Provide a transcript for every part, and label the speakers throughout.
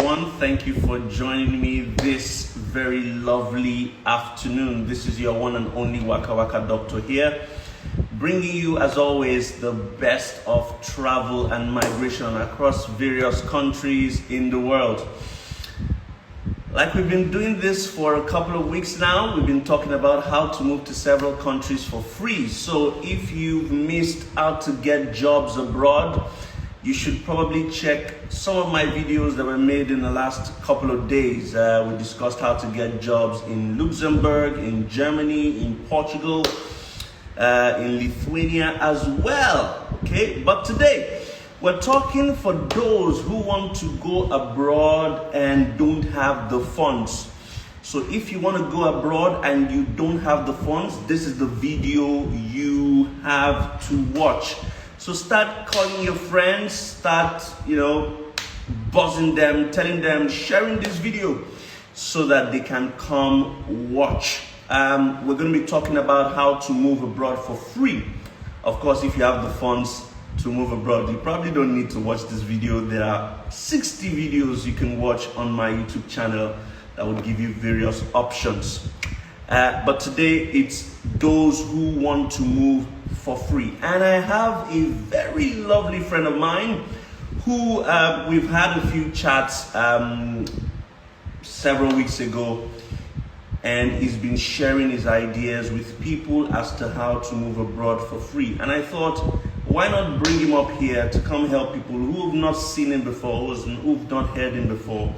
Speaker 1: everyone. Thank you for joining me this very lovely afternoon. This is your one and only Waka Waka Doctor here, bringing you, as always, the best of travel and migration across various countries in the world. Like we've been doing this for a couple of weeks now, we've been talking about how to move to several countries for free. So if you've missed out to get jobs abroad, you should probably check some of my videos that were made in the last couple of days. We discussed how to get jobs in Luxembourg, in Germany, in Portugal, in Lithuania as well. Okay, but today we're talking for those who want to go abroad and don't have the funds. So if you want to go abroad and you don't have the funds, this is the video you have to watch. So start calling your friends, start, buzzing them, telling them, sharing this video so that they can come watch. We're going to be talking about how to move abroad for free. Of course, if you have the funds to move abroad, you probably don't need to watch this video. There are 60 videos you can watch on my YouTube channel that will give you various options. But today it's those who want to move for free. And I have a very lovely friend of mine who we've had a few chats several weeks ago, and he's been sharing his ideas with people as to how to move abroad for free. And I thought, why not bring him up here to come help people who have not seen him before, who've not heard him before.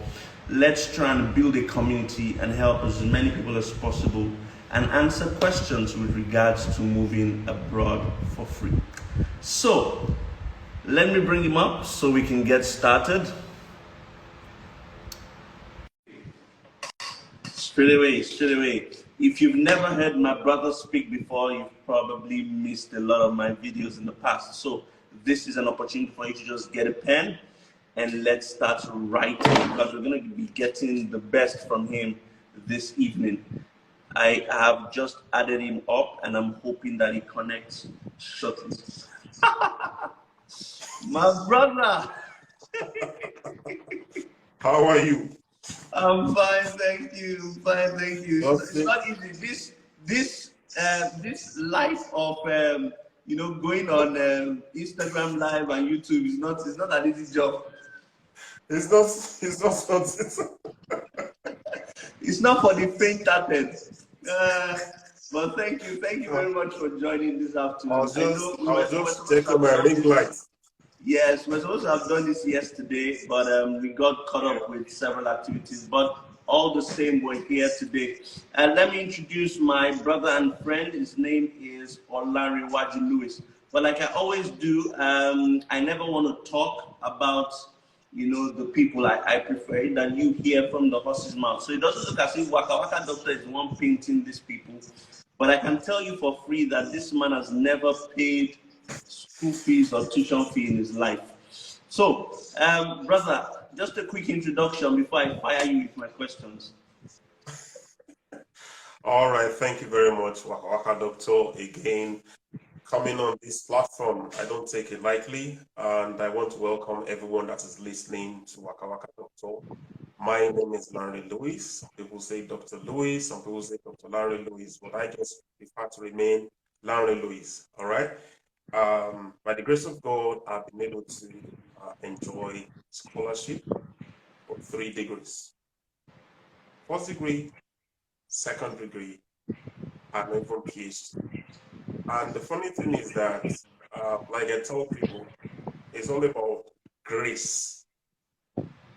Speaker 1: Let's try and build a community and help as many people as possible and answer questions with regards to moving abroad for free. So, let me bring him up so we can get started. Straight away. If you've never heard my brother speak before, you've probably missed a lot of my videos in the past. So, this is an opportunity for you to just get a pen and let's start writing, because we're going to be getting the best from him this evening. I have just added him up and I'm hoping that he connects shortly. My brother!
Speaker 2: How are you?
Speaker 1: I'm fine, thank you. It's not easy. This life of going on Instagram Live and YouTube is not an easy job.
Speaker 2: It's not.
Speaker 1: It's not for the faint-hearted. But thank you very much for joining this afternoon.
Speaker 2: I'll just take my ring light.
Speaker 1: Yes, we're supposed to have done this yesterday, but we got caught up with several activities. But all the same, we're here today. And let me introduce my brother and friend. His name is Olanrewaju Lewis. But like I always do, I never want to talk about the people. I prefer that you hear from the horse's mouth. So it doesn't look as if Waka Waka Doctor is the one painting these people. But I can tell you for free that this man has never paid school fees or tuition fee in his life. So, brother, just a quick introduction before I fire you with my questions.
Speaker 2: All right, thank you very much, Waka Waka Doctor. Again, coming on this platform, I don't take it lightly, and I want to welcome everyone that is listening to Waka Waka Doctor. My name is Larry Lewis. Some people say Dr. Lewis, some people say Dr. Larry Lewis, but I just prefer to remain Larry Lewis. All right. By the grace of God, I've been able to enjoy scholarship for 3 degrees: first degree, second degree, and even PhD. And the funny thing is that, like I tell people, it's all about grace.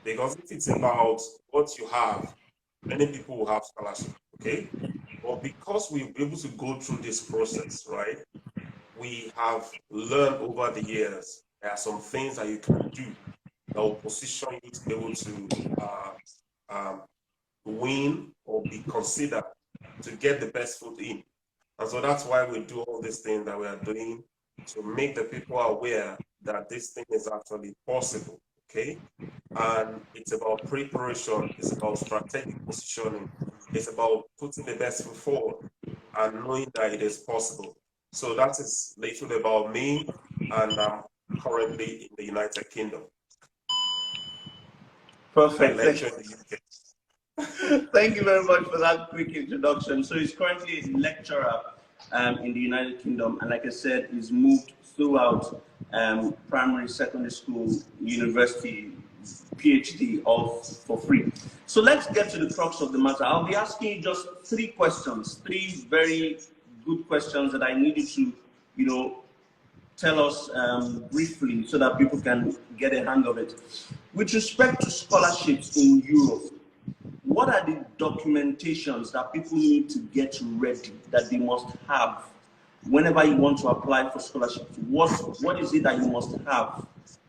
Speaker 2: Because if it's about what you have, many people will have scholarship, okay? But because we're able to go through this process, right, we have learned over the years, there are some things that you can do that will position you to be able to win or be considered to get the best foot in. And so that's why we do all these things that we are doing, to make the people aware that this thing is actually possible, okay? And it's about preparation, it's about strategic positioning, it's about putting the best foot forward and knowing that it is possible. So that is literally about me, and I'm currently in the United Kingdom.
Speaker 1: Perfect.
Speaker 2: lecture in the UK.
Speaker 1: Thank you very much for that quick introduction. So he's currently a lecturer in the United Kingdom, and like I said, he's moved throughout primary, secondary school, university, PhD, all for free. So let's get to the crux of the matter. I'll be asking you just three questions, three very good questions that I need you to, tell us briefly so that people can get a hang of it. With respect to scholarships in Europe, what are the documentations that people need to get ready that they must have whenever you want to apply for scholarships? What is it that you must have,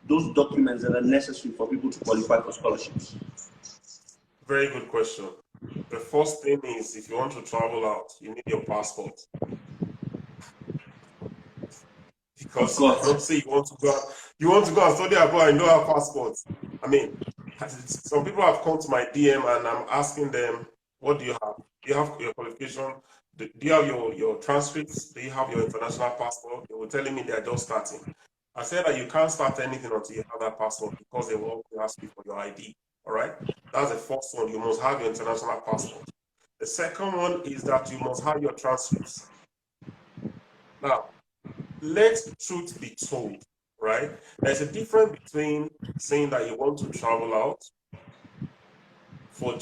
Speaker 1: those documents that are necessary for people to qualify for scholarships?
Speaker 2: Very good question. The first thing is, if you want to travel out, you need your passport. Because don't say you want to go and study abroad and you don't have passports. I mean, some people have come to my DM and I'm asking them, what do you have? Do you have your qualification? Do you have your transcripts? Do you have your international passport? They were telling me they are just starting. I said that you can't start anything until you have that passport because they will ask you for your ID. All right? That's the first one. You must have your international passport. The second one is that you must have your transcripts. Now, let truth be told, right? There's a difference between saying that you want to travel out for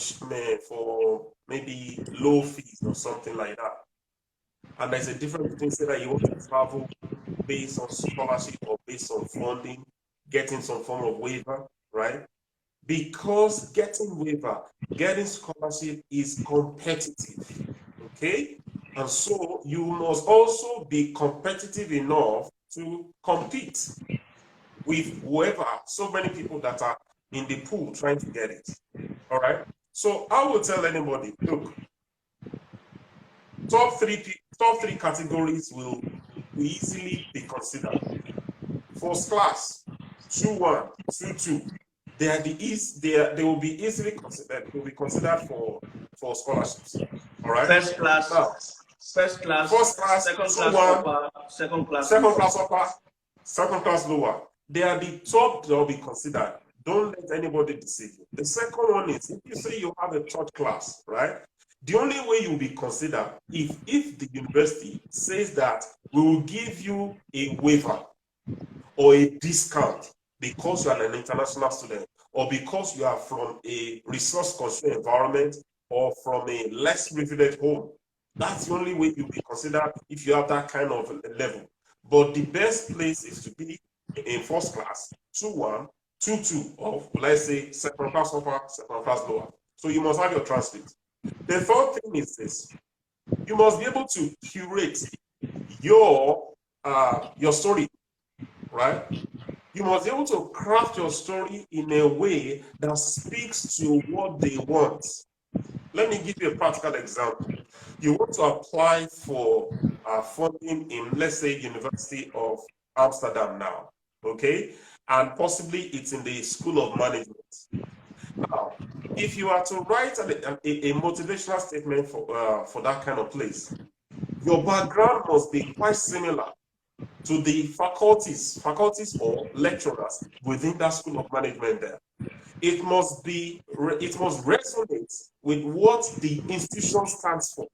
Speaker 2: maybe low fees or something like that. And there's a difference between saying that you want to travel based on scholarship or based on funding, getting some form of waiver, right? Because getting waiver, getting scholarship is competitive, okay? And so you must also be competitive enough to compete with whoever, so many people that are in the pool trying to get it, all right? So I will tell anybody, look, top three categories will easily be considered. First class, 2-1, 2-2. They will be easily considered. They will be considered for scholarships. All right.
Speaker 1: First class, second
Speaker 2: class lower. They are the top that will be considered. Don't let anybody deceive you. The second one is, if you say you have a third class, right? The only way you'll be considered if the university says that we will give you a waiver or a discount because you are an international student, or because you are from a resource-constrained environment, or from a less privileged home. That's the only way you'll be considered if you have that kind of level. But the best place is to be in first class, 2-1, 2-2, or let's say second class upper, second class lower. So you must have your transcript. The third thing is this: you must be able to curate your story, right? You must be able to craft your story in a way that speaks to what they want. Let me give you a practical example. You want to apply for funding in, let's say, University of Amsterdam now, okay? And possibly it's in the School of Management. Now, if you are to write a motivational statement for that kind of place, your background must be quite similar to the faculties or lecturers within that School of Management there. It must resonate with what the institution stands for.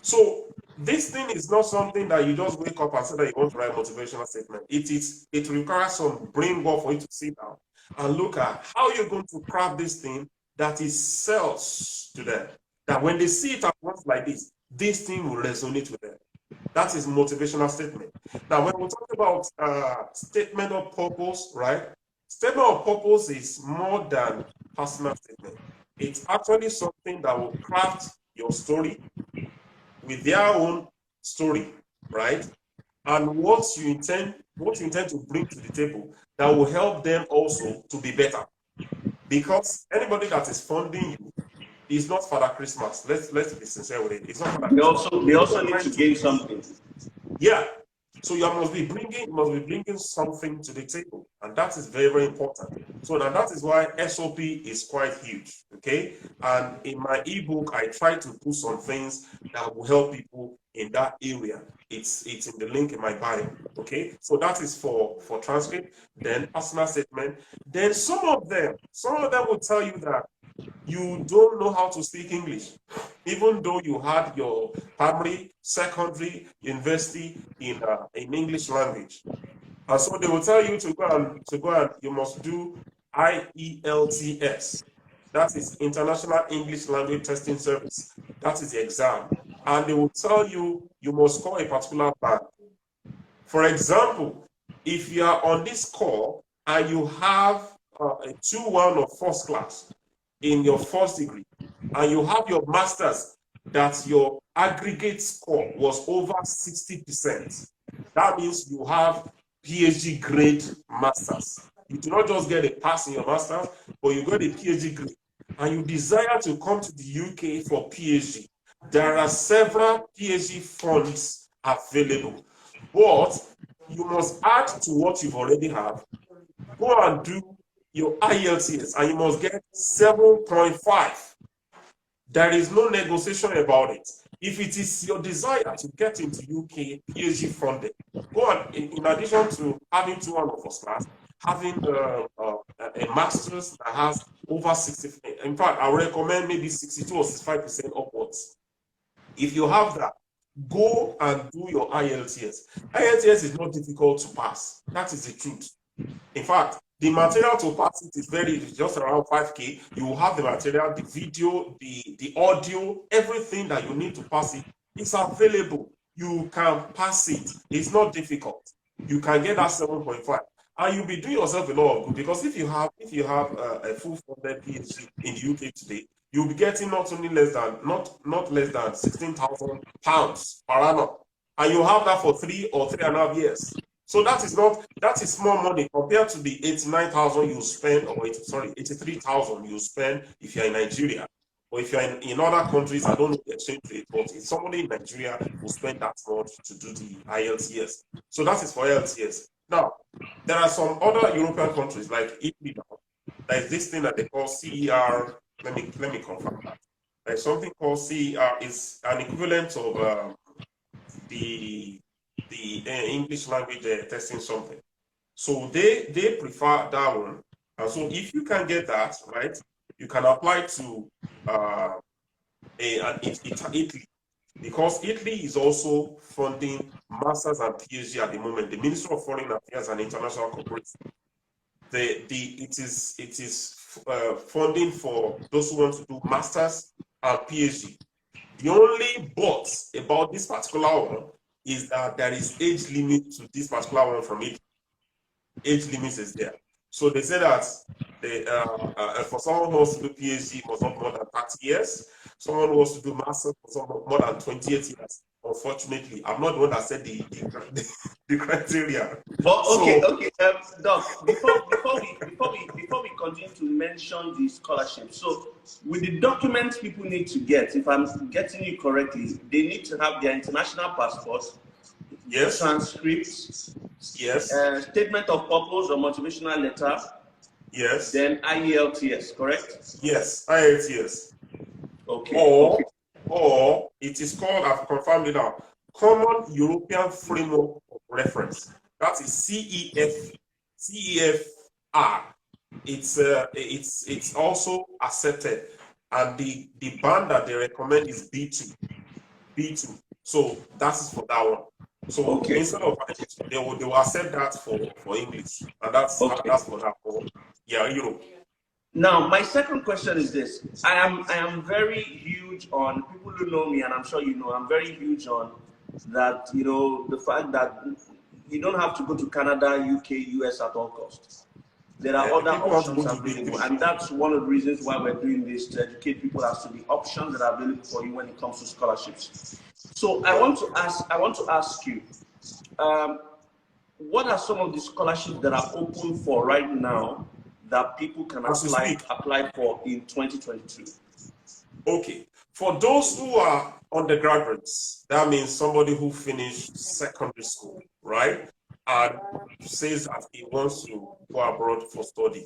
Speaker 2: So this thing is not something that you just wake up and say that you want to write a motivational statement. It requires some brain work for you to sit down and look at how you're going to craft this thing that is sells to them. That when they see it at once like this thing will resonate with them. That is motivational statement. Now, when we talk about statement of purpose, right? Statement of purpose is more than personal statement. It's actually something that will craft your story with their own story, right? And what you intend to bring to the table that will help them also to be better. Because anybody that is funding you is not Father Christmas. Let's be sincere with it. It's not Father Christmas.
Speaker 1: They also need to gain something.
Speaker 2: Yeah. So you must be bringing something to the table, and And that is very, very important. So now that is why SOP is quite huge, okay? And in my ebook, I try to put some things that will help people in that area. It's in the link in my bio, okay? So that is for transcript, then personal statement. Then some of them will tell you that you don't know how to speak English, even though you had your primary, secondary, university in English language. And so they will tell you to go and you must do IELTS. That is International English Language Testing Service. That is the exam. And they will tell you you must score a particular band. For example, if you are on this call and you have a 2-1 or first class in your first degree, and you have your master's that your aggregate score was over 60%, that means you have PhD grade masters. You do not just get a pass in your masters, but you got a PhD grade, and you desire to come to the UK for PhD. There are several PhD funds available, but you must add to what you've already have. Go and do your IELTS, and you must get 7.5. There is no negotiation about it. If it is your desire to get into UK PhD funding, go on. In addition to having 2-1 of first class, having a master's that has over 60. In fact, I recommend maybe 62 or 65% upwards. If you have that, go and do your IELTS. IELTS is not difficult to pass. That is the truth. In fact, the material to pass it is just around 5K. You will have the material, the video, the audio, everything that you need to pass it is available. You can pass it. It's not difficult. You can get that 7.5. And you'll be doing yourself a lot of good, because if you have a full funded PhD in the UK today, you'll be getting not less than 16,000 pounds per annum. And you have that for 3 or 3.5 years. So that is small money compared to the 89,000 you spend, or 83,000 you spend if you're in Nigeria. Or if you're in other countries, I don't know the exchange rate, but if somebody in Nigeria will spend that much to do the IELTS. So that is for IELTS. Now, there are some other European countries like Italy now. There is this thing that they call CER. Let me confirm that. There's something called CER. It's an equivalent of the English language testing something. So they prefer that one. And so if you can get that, right, you can apply to Italy, because Italy is also funding masters and PhD at the moment. The Ministry of Foreign Affairs and International Cooperation. It is funding for those who want to do masters and PhD. The only but about this particular one is that there is age limit to this particular one from it. Age limit is there. So they say that for someone who wants to do PhD must not more than 30 years. Someone who wants to do master's must not more than 28 years. Unfortunately, I'm not the one that said the criteria.
Speaker 1: But okay, Doc. Before we continue to mention the scholarship, so with the documents people need to get, if I'm getting you correctly, they need to have their international passport,
Speaker 2: yes,
Speaker 1: transcripts,
Speaker 2: yes,
Speaker 1: statement of purpose or motivational letter,
Speaker 2: yes,
Speaker 1: then IELTS, correct?
Speaker 2: Yes, IELTS.
Speaker 1: Okay.
Speaker 2: Or it is called, I've confirmed it now, Common European Framework of Reference. That is CEFR. It's also accepted, and the band that they recommend is B2. So that is for that one. So instead of they will accept that for English, and that's for that for Europe.
Speaker 1: Now, my second question is this. I am very huge on, people who know me, and I'm sure you know, I'm very huge on that, the fact that you don't have to go to Canada, UK, US at all costs. There are other options available, and that's one of the reasons why we're doing this, to educate people as to the options that are available for you when it comes to scholarships. So I want to ask you, what are some of the scholarships that are open for right now that people can apply for in 2022?
Speaker 2: Okay, for those who are undergraduates, that means somebody who finished secondary school, right? and says that he wants to go abroad for study.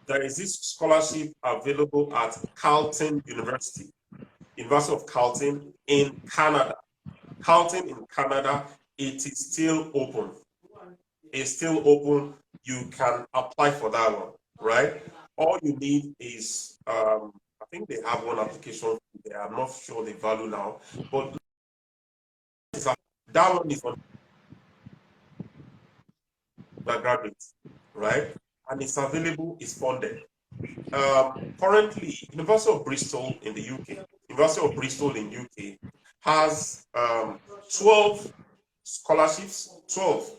Speaker 2: There is this scholarship available at Carleton University, University of Carleton in Canada. Carleton in Canada, it is still open. It's still open. You can apply for that one, right? All you need is, I think they have one application there. I'm not sure the value now, but that one is on undergraduate, right? And it's available, it's funded. Currently, University of Bristol in the UK, University of Bristol in UK has 12 scholarships, 12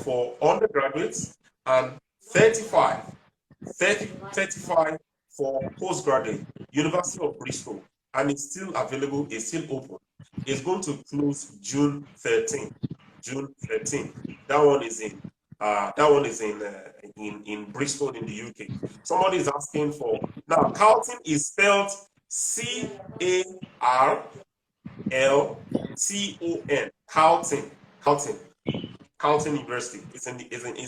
Speaker 2: for undergraduates and 35 for postgraduate. University of Bristol, and it's still available, it's still open. It's going to close June 13th. June 13th. That one is in Bristol in the UK. Somebody is asking for, now Carleton is spelled C-A-R-L-T-O-N. Carleton University is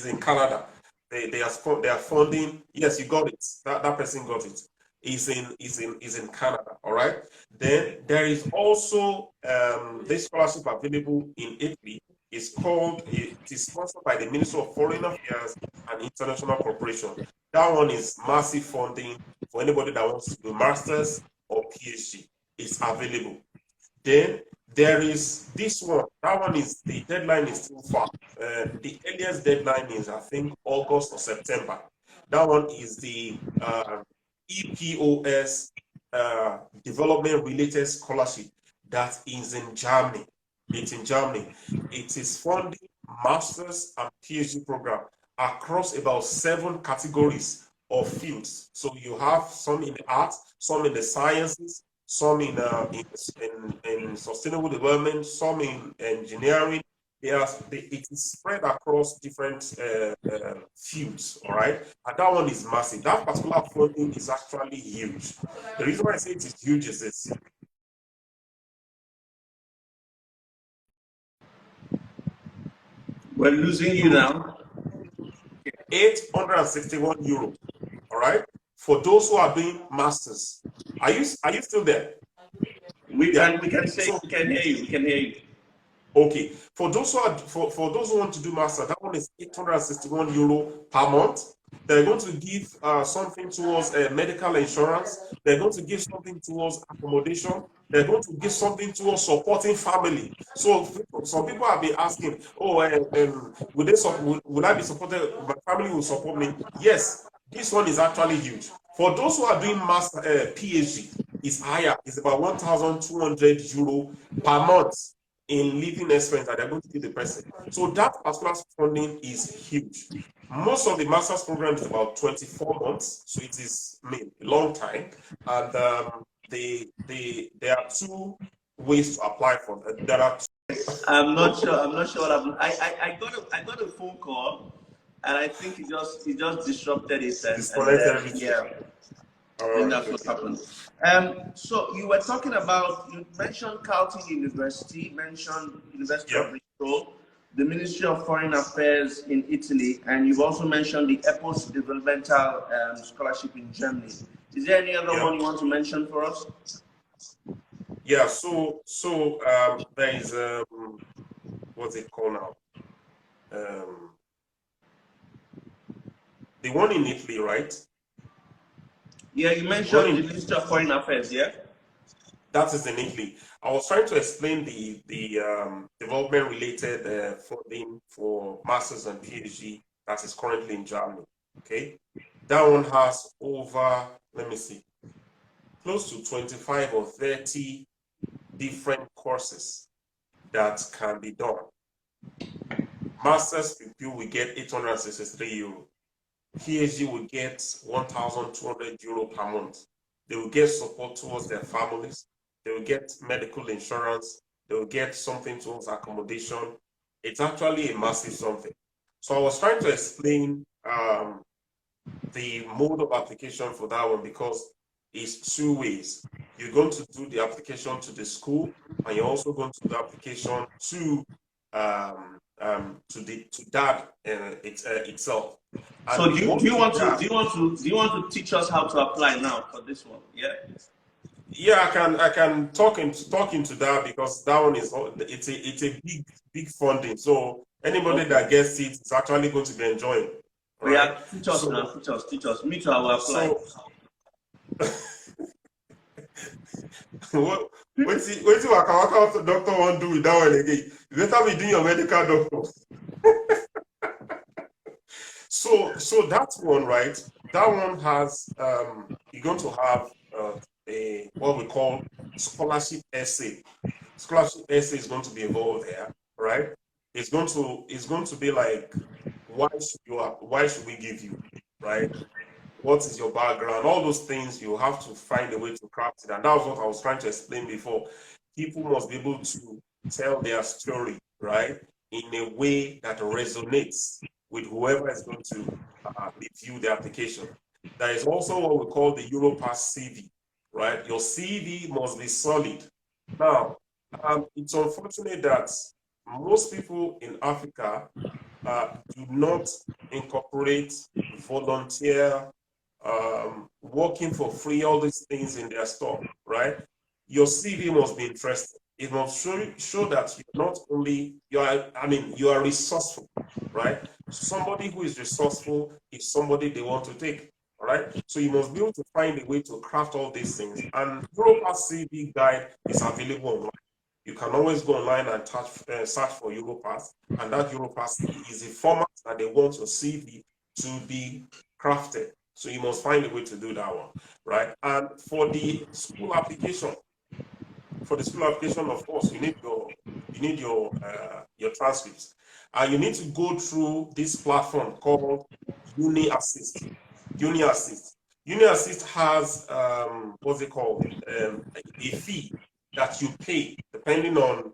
Speaker 2: in Canada. They are funding. Yes, you got it. That person got it. Is in Canada. All right. Then there is also this scholarship available in Italy. It is sponsored by the Ministry of Foreign Affairs and International Cooperation. That one is massive funding for anybody that wants to do masters or PhD. It's available. Then there is this one. That one is, the deadline is still far. The earliest deadline is, I think, August or September. That one is the EPOS development related scholarship that is in Germany. It's in Germany. It is funding master's and PhD program across about 7 categories of fields. So you have some in the arts, some in the sciences, some in sustainable development, some in engineering. It is spread across different fields, all right? And that one is massive. That particular funding is actually huge. The reason why I say it is huge is this.
Speaker 1: We're losing you now.
Speaker 2: 861 euro, all right? For those who are doing masters. Are you still there?
Speaker 1: We can hear you. We can hear you.
Speaker 2: Okay. For those who want to do master, that one is 861 euro per month. They're going to give something towards medical insurance. They're going to give something towards accommodation. They're going to give something towards supporting family. So some people have been asking, oh, will I be supported? My family will support me. Yes, this one is actually huge. For those who are doing master PhD, it's higher. It's about 1,200 euro per month in living expense that they're going to give the person. So that particular funding is huge. Most of the master's program is about 24 months, so it is a long time. And there are 2 ways to apply for that. There are
Speaker 1: I'm not sure what happened. I got a phone call, and I think it just disrupted it.
Speaker 2: Disconnected everything.
Speaker 1: Yeah. And that's what happened. So you were talking about, you mentioned Carleton University, mentioned University of Bristol, the Ministry of Foreign Affairs in Italy, and you've also mentioned the EPOS Developmental Scholarship in Germany. Is there any other one you want to mention for us?
Speaker 2: Yeah, so there is what's it called now? The one in Italy, right?
Speaker 1: Yeah, you mentioned the Ministry of Foreign Affairs, yeah?
Speaker 2: That is in Italy. I was trying to explain the development related funding for masters and PhD that is currently in Germany. Okay, that one has over, let me see, close to 25 or 30 different courses that can be done. Masters people will get 863 euro. PhD will get 1,200 euro per month. They will get support towards their families. They will get medical insurance. They will get something towards accommodation. It's actually a massive something. So I was trying to explain the mode of application for that one, because it's 2 ways. You're going to do the application to the school, and you're also going to do the application to to DAAD itself. And
Speaker 1: so do you want to teach us how to apply now for this one? Yeah.
Speaker 2: Yeah, I can talk into that, because that one is it's a big funding. So anybody that gets it is actually going to be enjoying. Right?
Speaker 1: Yeah, teach us now, teach us. Me too, I will apply.
Speaker 2: So what's the doctor want to do with that one again? You better be doing your medical doctor. So that one, right? That one has you're going to have a what we call scholarship essay. Scholarship essay is going to be involved there, right? It's going to be like, why should we give you, right? What is your background? All those things, you have to find a way to craft it. And that was what I was trying to explain before. People must be able to tell their story, right, in a way that resonates with whoever is going to review the application. There is also what we call the Europass CV, right? Your CV must be solid. Now, it's unfortunate that most people in Africa do not incorporate volunteer, working for free, all these things in their store, right? Your CV must be interesting. It must show that you're not only, you are resourceful, right? Somebody who is resourceful is somebody they want to take, all right? So you must be able to find a way to craft all these things. And Europass CV guide is available online. You can always go online and search for Europass, and that Europass is a format that they want your CV to be crafted. So you must find a way to do that one, right? And for the school application, of course, you need your transcripts, and you need to go through this platform called Uni Assist. Uni Assist has what's it called? A fee that you pay depending on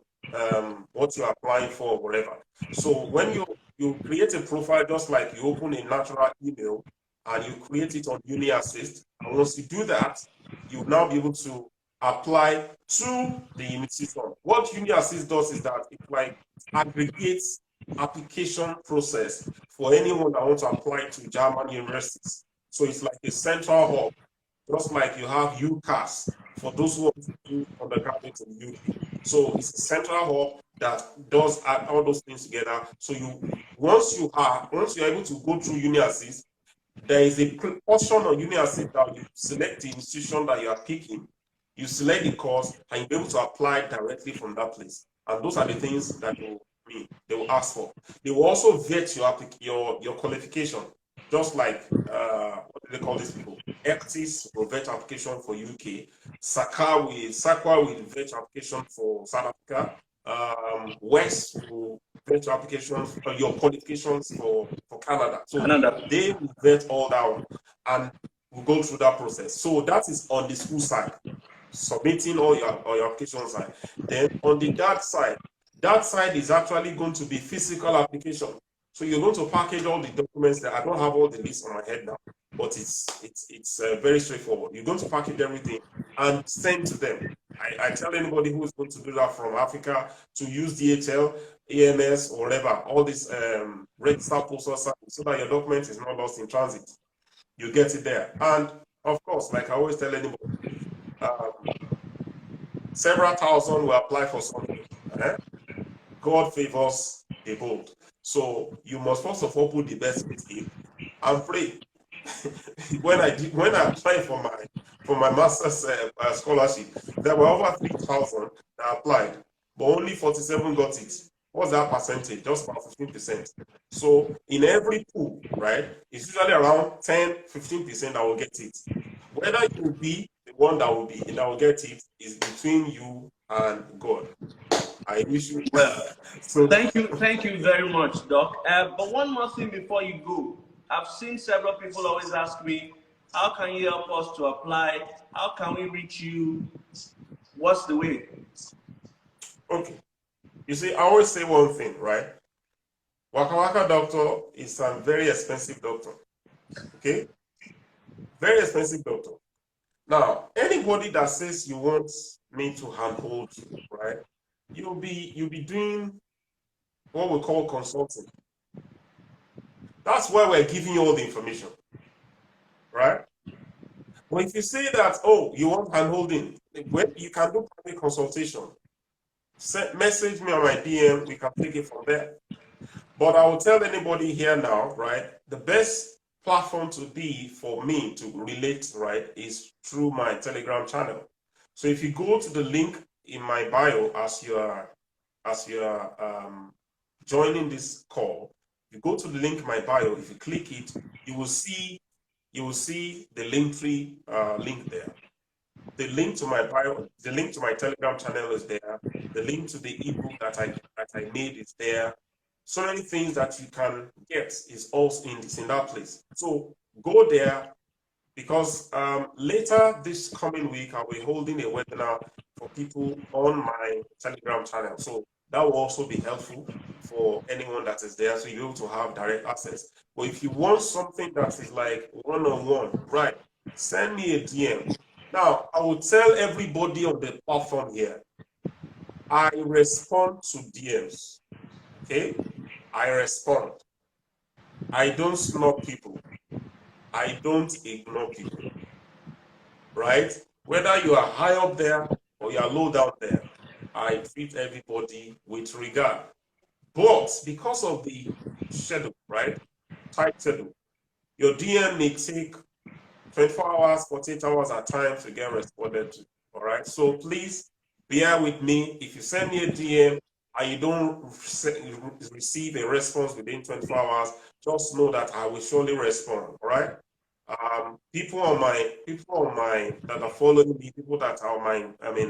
Speaker 2: what you're applying for or whatever. So when you create a profile, just like you open a natural email and you create it on Uni Assist, and once you do that, you'll now be able to apply to the institution. What Uni Assist does is that it like aggregates application process for anyone that wants to apply to German universities. So it's like a central hub, just like you have UCAS for those who want to do undergraduate in the UK. So it's a central hub that does add all those things together. So once you're able to go through Uni Assist, there is a portion of Uni Assist that you select the institution that you are picking, you select the course, and you'll be able to apply directly from that place. And those are the things that they will ask for. They will also vet your qualification, just like what do they call these people? ECTIS will vet application for UK. SACWA will vet application for South Africa. WEST will vet your applications, your qualifications for Canada. So they will vet all that one, and we'll go through that process. So that is on the school side, submitting all your application side. Then on the that side is actually going to be physical application. So you're going to package all the documents that I don't have all the lists on my head now, but it's very straightforward. You're going to package everything and send to them. I tell anybody who is going to do that from Africa to use DHL, AMS, or whatever, all this register postal service, so that your document is not lost in transit. You get it there. And of course, like I always tell anybody, several thousand will apply for something. God favors the bold. So you must first of all put the best fit in and pray. when I applied for my master's scholarship, there were over 3,000 that applied, but only 47 got it. What's that percentage? Just about 15%. So in every pool, right, it's usually around 10-15% that will get it. Whether you will be the one that will get it is between you and God. I wish you well.
Speaker 1: So thank you very much, Doc. But one more thing before you go. I've seen several people always ask me, how can you help us to apply? How can we reach you? What's the way?
Speaker 2: Okay. You see, I always say one thing, right? Waka Waka doctor is a very expensive doctor. Okay? Very expensive doctor. Now, anybody that says you want me to handhold you, right? You'll be doing what we call consulting. That's why we're giving you all the information, right? But if you say that, oh, you want handholding, you can do private consultation. Message me on my DM, we can take it from there. But I will tell anybody here now, right, the best platform to be for me to relate, right, is through my Telegram channel. So if you go to the link in my bio as you are joining this call, you go to the link in my bio. If you click it, you will see the Linktree link there. The link to my bio, the link to my Telegram channel is there. The link to the ebook that I made is there. So many things that you can get is also in that place. So go there, because later this coming week I'll be holding a webinar for people on my Telegram channel. So that will also be helpful for anyone that is there, so you're able to have direct access. But if you want something that is like one-on-one, right, send me a DM. Now, I will tell everybody on the platform here, I respond to DMs, okay? I respond. I don't snub people. I don't ignore people, right? Whether you are high up there or you are low down there, I treat everybody with regard. But because of the schedule, right, tight schedule, your DM may take 24 hours, 48 hours at times to get responded to, all right? So please bear with me. If you send me a DM and you don't receive a response within 24 hours, just know that I will surely respond, all right? People on my that are following me, people that are on my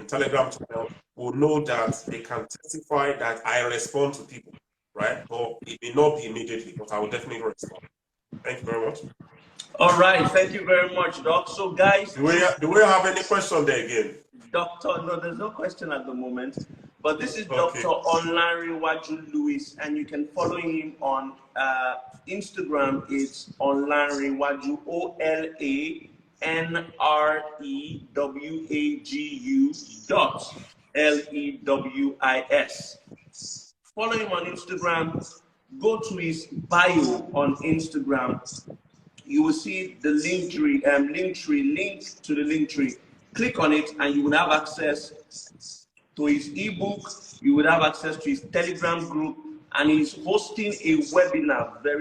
Speaker 2: Telegram channel will know that they can testify that I respond to people, right? But it may not be immediately, but I will definitely respond. Thank you very much.
Speaker 1: All right, thank you very much, Doc. So, guys,
Speaker 2: do we have any question there again?
Speaker 1: Doctor, no, there's no question at the moment. But this is
Speaker 2: Okay.
Speaker 1: Dr. Olanrewaju Lewis, and you can follow him on Instagram. It's Olanrewaju, OLANREWAGU.LEWIS. Follow him on Instagram. Go to his bio on Instagram. You will see the link to the link tree. Click on it and you will have access to his ebook. You will have access to his Telegram group, and he's hosting a webinar very